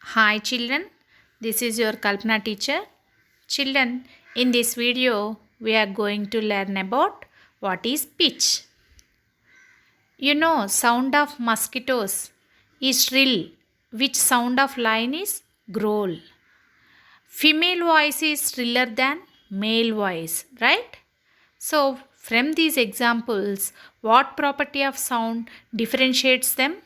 Hi children, this is your Kalpana teacher. Children, in this video we are going to learn about what is pitch. You know, sound of mosquitoes is shrill, which sound of lion is growl. Female voice is shriller than male voice, right? So, from these examples, what property of sound differentiates them?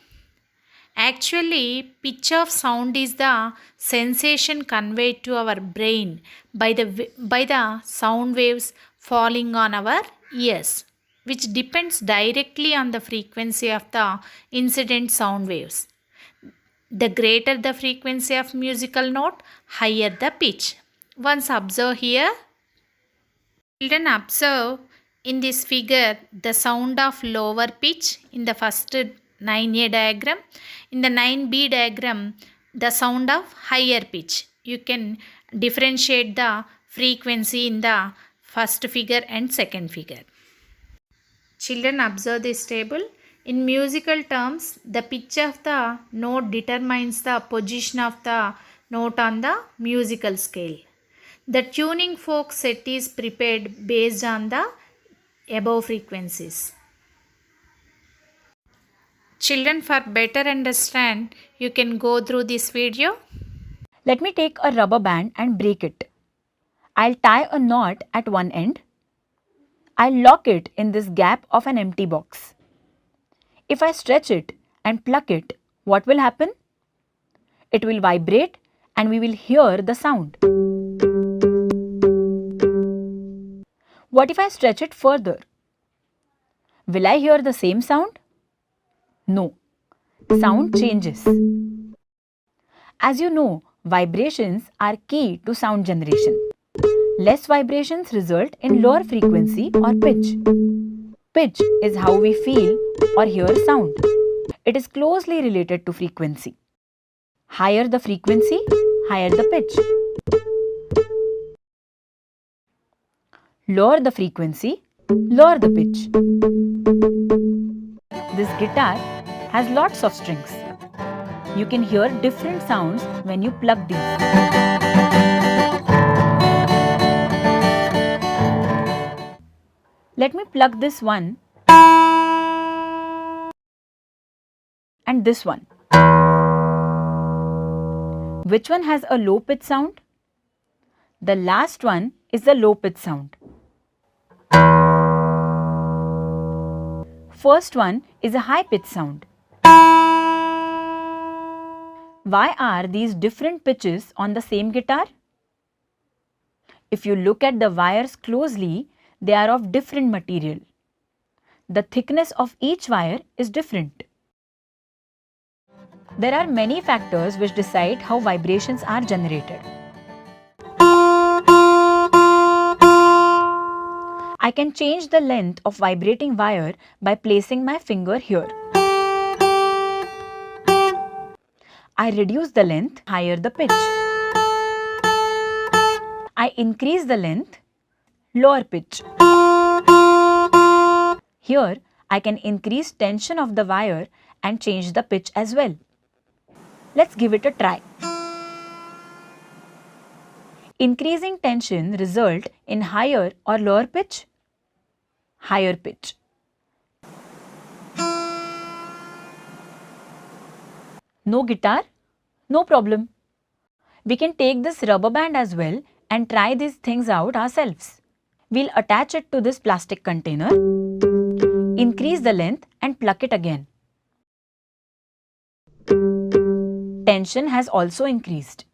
Actually, pitch of sound is the sensation conveyed to our brain by the sound waves falling on our ears, which depends directly on the frequency of the incident sound waves. The greater the frequency of musical note, higher the pitch. Once observe here, children observe in this figure the sound of lower pitch in the first 9A diagram. In the 9B diagram, the sound of higher pitch. You can differentiate the frequency in the first figure and second figure. Children observe this table. In musical terms, the pitch of the note determines the position of the note on the musical scale. The tuning fork set is prepared based on the above frequencies. Children, for better understand, you can go through this video. Let me take a rubber band and break it. I'll tie a knot at one end. I'll lock it in this gap of an empty box. If I stretch it and pluck it, what will happen? It will vibrate and we will hear the sound. What if I stretch it further? Will I hear the same sound? No. Sound changes. As you know, vibrations are key to sound generation. Less vibrations result in lower frequency or pitch. Pitch is how we feel or hear sound. It is closely related to frequency. Higher the frequency, higher the pitch. Lower the frequency, lower the pitch. This guitar has lots of strings. You can hear different sounds when you pluck these. Let me pluck this one and this one. Which one has a low pitch sound? The last one is the low pitch sound. First one is a high pitch sound. Why are these different pitches on the same guitar? If you look at the wires closely, they are of different material. The thickness of each wire is different. There are many factors which decide how vibrations are generated. I can change the length of vibrating wire by placing my finger here. I reduce the length, higher the pitch. I increase the length, lower pitch. Here, I can increase tension of the wire and change the pitch as well. Let's give it a try. Increasing tension result in higher or lower pitch? Higher pitch. No guitar? No problem. We can take this rubber band as well and try these things out ourselves. We'll attach it to this plastic container, increase the length and pluck it again. Tension has also increased.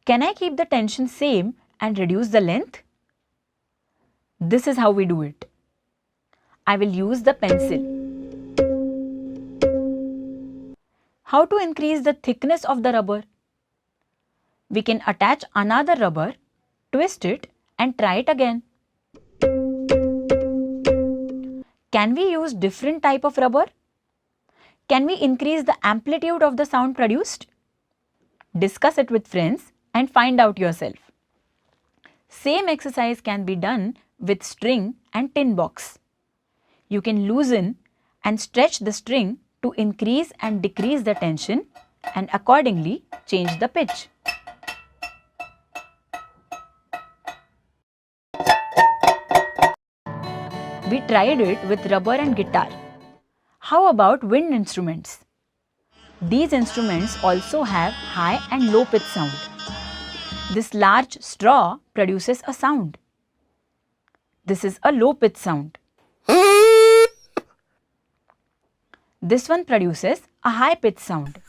Can I keep the tension same and reduce the length? This is how we do it. I will use the pencil. How to increase the thickness of the rubber? We can attach another rubber, twist it and try it again. Can we use different type of rubber? Can we increase the amplitude of the sound produced? Discuss it with friends and find out yourself. Same exercise can be done with string and tin box. You can loosen and stretch the string to increase and decrease the tension and accordingly change the pitch. We tried it with rubber and guitar. How about wind instruments? These instruments also have high and low pitch sound. This large straw produces a sound. This is a low pitch sound. This one produces a high pitch sound.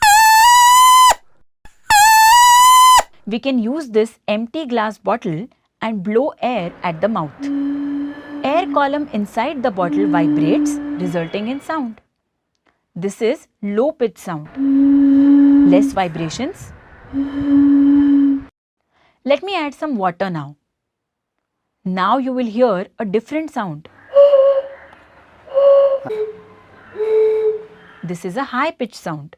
We can use this empty glass bottle and blow air at the mouth. Air column inside the bottle vibrates, resulting in sound. This is low pitch sound. Less vibrations. Let me add some water now. Now you will hear a different sound. This is a high pitch sound.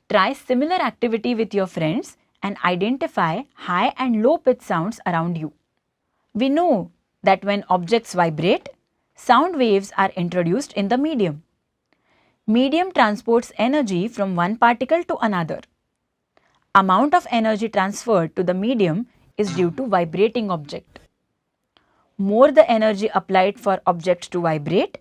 Try similar activity with your friends and identify high and low pitch sounds around you. We know that when objects vibrate, sound waves are introduced in the medium. Medium transports energy from one particle to another. Amount of energy transferred to the medium is due to vibrating object. More the energy applied for object to vibrate,